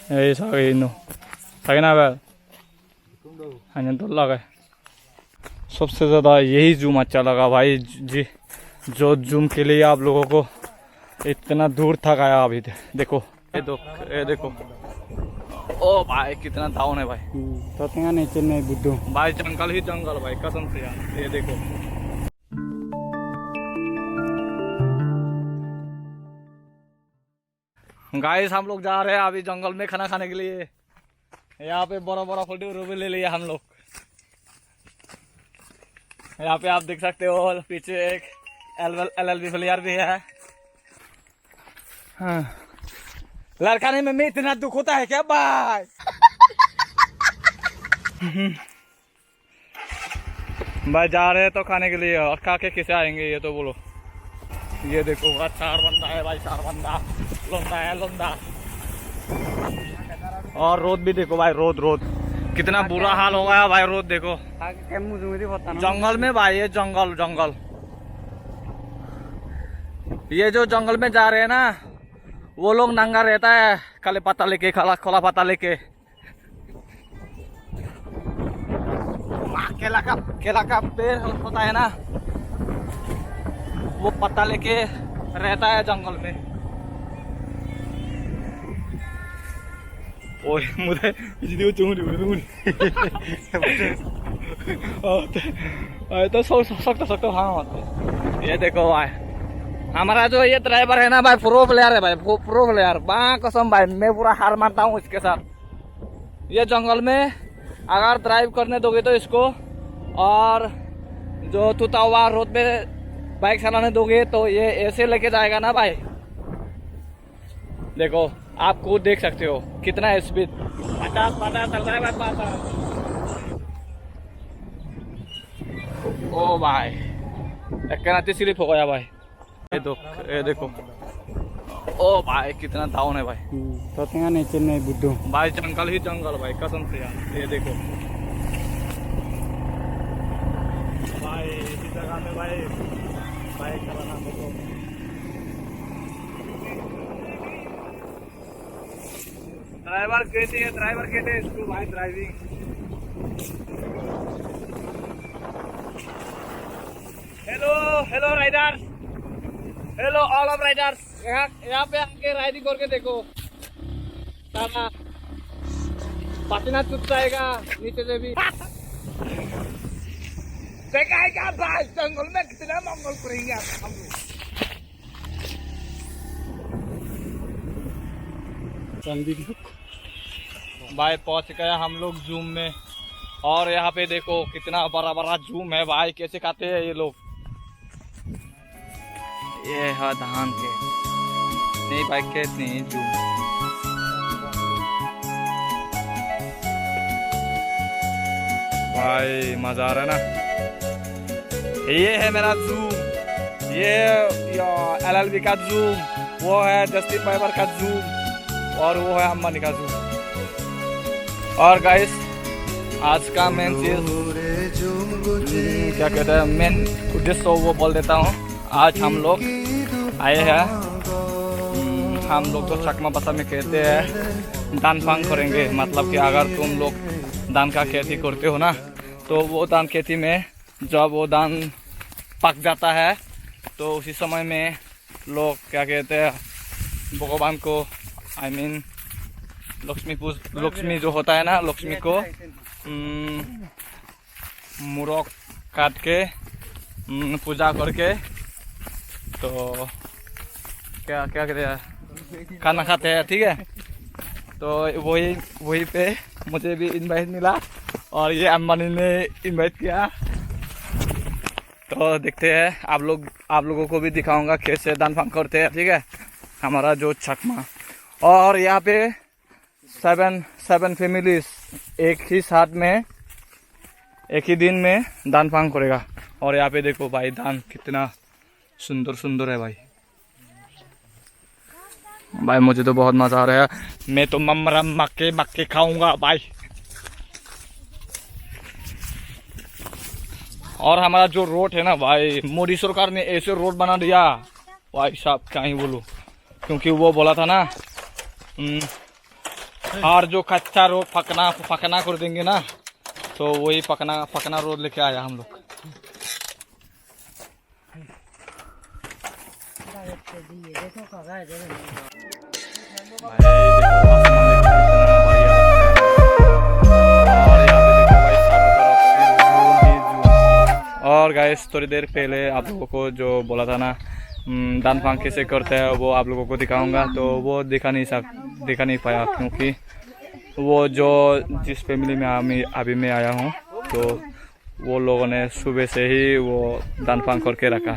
ए सागे इनो सागे ना बे हन तो लगा। सबसे ज़्यादा यही जूम अच्छा लगा भाई जी, जो जूम के लिए आप लोगों को इतना दूर तक आया। अभी देखो ये देखो ओ भाई कितना डाउन है भाई। तो नीचे नहीं बुद्धू भाई जंगल ही जंगल भाई कसम से यार। ये देखो गाइस हम लोग जा रहे हैं अभी जंगल में खाना खाने के लिए। यहाँ पे बड़ा बड़ा फोटो भी ले लिया हम लोग। यहाँ पे आप देख सकते हो पीछे एक LLB प्लेयर भी है। हाँ। लड़काने में इतना दुख होता है क्या भाई? भाई जा रहे हैं तो खाने के लिए, और खा के कैसे आएंगे ये तो बोलो। ये देखो 4 बंदा है भाई, 4 बंदा लोंदा है लोंदा। और रोड भी देखो भाई, रोड कितना बुरा हाल हो गया भाई। रोड देखो जंगल में भाई, ये जंगल ये जो जंगल में जा रहे हैं ना वो लोग नंगा रहता है, काले पत्ता लेके, खोला पत्ता लेके। केला का पेड़ होता है ना, वो पत्ता लेके रहता है जंगल में। ओए मुझे तो सकते हाँ। ये देखो भाई हमारा जो ये ड्राइवर है ना भाई, प्रो प्लेयर है भाई, प्रो प्लेयर। कसम भाई मैं पूरा हार मानता हूँ इसके साथ। ये जंगल में अगर ड्राइव करने दोगे तो इसको, और जो तुतावा रोड पे बाइक चलाने दोगे तो ये ऐसे लेके जाएगा ना भाई। देखो आप खुद देख सकते हो कितना स्पीड, 50 चल रहा है भाई, 50। ओ भाई एक स्लिप हो गया भाई। ये देखो ओ भाई कितना डाउन है भाई। तो नीचे नहीं बुद्धू भाई जंगल ही जंगल भाई कसम से यार। ये देखो भाई इसी जगह में भाई बाइक चलाना देखो। ड्राइवर कहते हैं इसको भाई, driving. Hello Riders, hello all of Riders. यहाँ पे आके राइडिंग करके देखो, सारा पसीना चुप जाएगा नीचे से भी। देखाएगा भाई जंगल में कितना मंगल करेंगे हम लोग। भाई पहुंच गया हम लोग जूम में, और यहाँ पे देखो कितना बड़ा बड़ा जूम है भाई। कैसे खाते हैं ये लोग। ये है धान के नहीं भाई, खेत नहीं जूम। भाई मजा आ रहा है ना। ये है मेरा जूम, ये LLB का जूम, वो है जस्टिन बाइबर का जूम, और वो है अंबानी का जूम। और गाइस आज का मेन चीज क्या कहते हैं, मेन उद्देश्य वो बोल देता हूँ। आज हम लोग आए हैं, हम लोग तो चकमा भाषा में कहते हैं दान फांग करेंगे। मतलब कि अगर तुम लोग धान का खेती करते हो ना, तो वो धान खेती में जब वो धान पक जाता है तो उसी समय में लोग क्या कहते हैं, भगवान को लक्ष्मी जो होता है ना, लक्ष्मी को मुरक काट के पूजा करके तो क्या कहते हैं, खाना खाते हैं। ठीक है, तो वही पे मुझे भी इनवाइट मिला, और ये अंबानी ने इनवाइट किया। तो देखते हैं आप लोगों को भी दिखाऊंगा कैसे दान फांग करते हैं। ठीक है, हमारा जो चकमा। और यहाँ पे 7 फैमिलीज एक ही साथ में एक ही दिन में दान फांग करेगा। और यहाँ पे देखो भाई दान कितना सुंदर है भाई। भाई मुझे तो बहुत मजा आ रहा है। मैं तो मक्के खाऊंगा भाई। और हमारा जो रोड है ना भाई, मोदी सरकार ने ऐसे रोड बना दिया भाई साहब, क्या ही बोलूं। क्योंकि वो बोला था ना और जो कच्चा रोड पकना कर देंगे ना, तो वही पकना रोड लेके आया हम लोग। और गाइस थोड़ी देर पहले आप लोगों को जो बोला था ना दानफांग कैसे करते हैं, वो आप लोगों को दिखाऊंगा। तो वो दिखा नहीं पाया, क्योंकि वो जो जिस फैमिली में अभी मैं आया हूँ, तो वो लोगों ने सुबह से ही वो दानफांग करके रखा।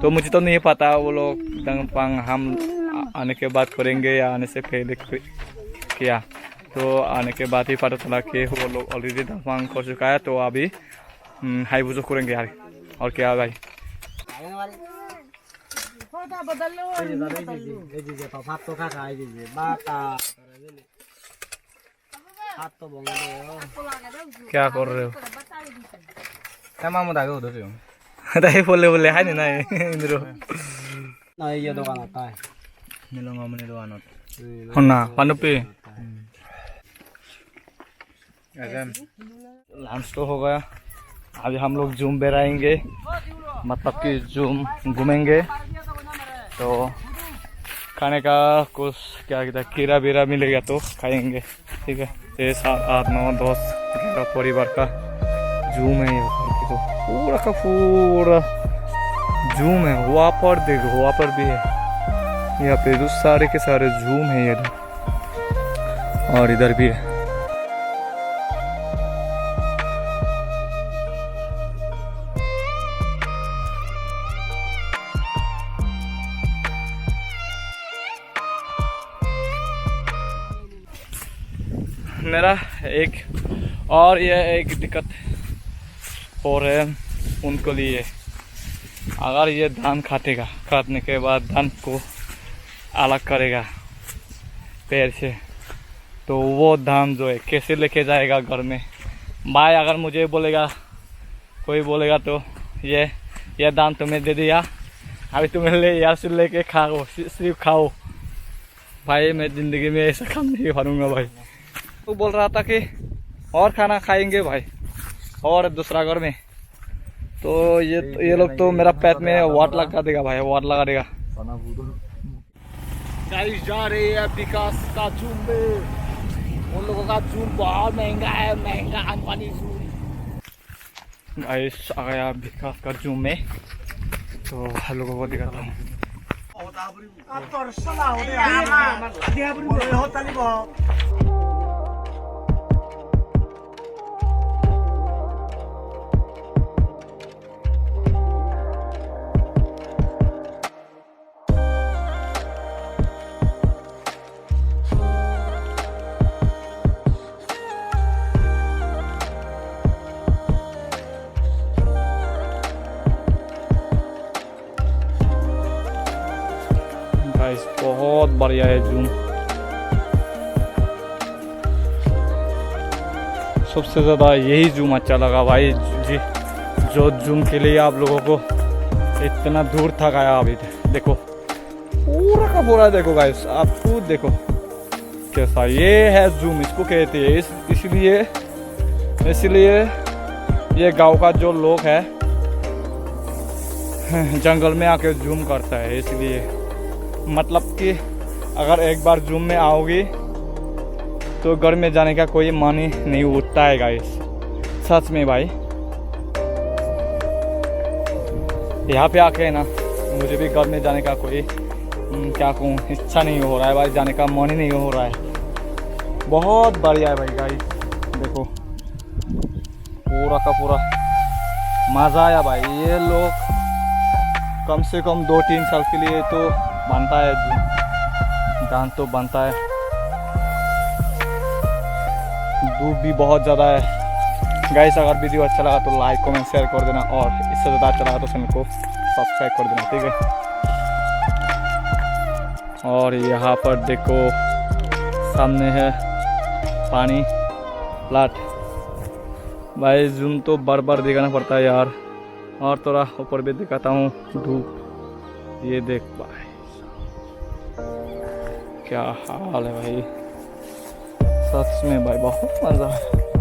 तो मुझे तो नहीं पता वो लोग दानफांग हम आने के बाद करेंगे या आने से पहले किया। तो आने के बाद ही पता चला कि वो लोग ऑलरेडी दानफांग कर चुका है। तो अभी हाई बुजो करेंगे यार, और क्या भाई। क्या कर रहे हो? बोले है ना पानुपी लंच तो हो गया। अभी हम लोग जूम बेराएंगे, मतलब कि जूम घूमेंगे। तो खाने का कुछ क्या कहता है, कीरा बीरा मिलेगा तो खाएंगे, ठीक है। 6, 7, 8, 9, 10 परिवार का जूम है ये, तो पूरा का पूरा जूम है। वहाँ पर देखो, वहाँ पर भी है, यहाँ पे तो सारे के सारे जूम है ये, और इधर भी है। मेरा एक दिक्कत हो रहा है उनको लिए। अगर ये धान काटने के बाद धान को अलग करेगा पैर से, तो वो धान जो है कैसे लेके जाएगा घर में। भाई अगर मुझे बोलेगा, कोई बोलेगा तो ये धान तुम्हें दे दिया, अभी तुम्हें ले यार से लेके खाओ, सिर्फ खाओ। भाई मैं ज़िंदगी में ऐसा काम नहीं करूँगा भाई। तो बोल रहा था कि और खाना खाएंगे भाई, और दूसरा घर में। तो ये लोग तो मेरा पेट में वाट लगा देगा भाई, वाट लगा देगा। गाइस जा रहे हैं विकास का जूम में। उन लोगों का जूम बहुत महंगा है, महंगा अनपानी जूम। गाइस आ गया विकास का जूम में, तो हम लोगों को दिखाता हूँ। बहुत बढ़िया है जूम, सबसे ज़्यादा यही जूम अच्छा लगा भाई जी। जो जूम के लिए आप लोगों को इतना दूर था गया, अभी देखो पूरा का पूरा देखो गाइस, आप खुद देखो कैसा ये है जूम, इसको कहते हैं। इसलिए ये गांव का जो लोग है जंगल में आके जूम करता है। इसलिए मतलब कि अगर एक बार जूम में आओगी तो घर में जाने का कोई मन ही नहीं उठता है गाइस, सच में भाई। यहाँ पे आके ना मुझे भी घर में जाने का कोई क्या कहूँ इच्छा नहीं हो रहा है भाई, जाने का मन ही नहीं हो रहा है। बहुत बढ़िया है भाई गाइस, देखो पूरा का पूरा मज़ा आया भाई। ये लोग कम से कम 2-3 साल के लिए तो बनता है धान, तो बनता है। धूप भी बहुत ज़्यादा है गाइस। अगर वीडियो अच्छा लगा तो लाइक कमेंट शेयर कर देना, और इससे ज़्यादा अच्छा लगा तो चैनल को सब्सक्राइब कर देना, ठीक है। और यहाँ पर देखो सामने है पानी प्लाट भाई। जूम तो बार बार दिखाना पड़ता है यार। और थोड़ा ऊपर भी दिखाता हूँ धूप, ये देख भाई क्या हाल है भाई। सच में भाई बहुत मज़ा आया।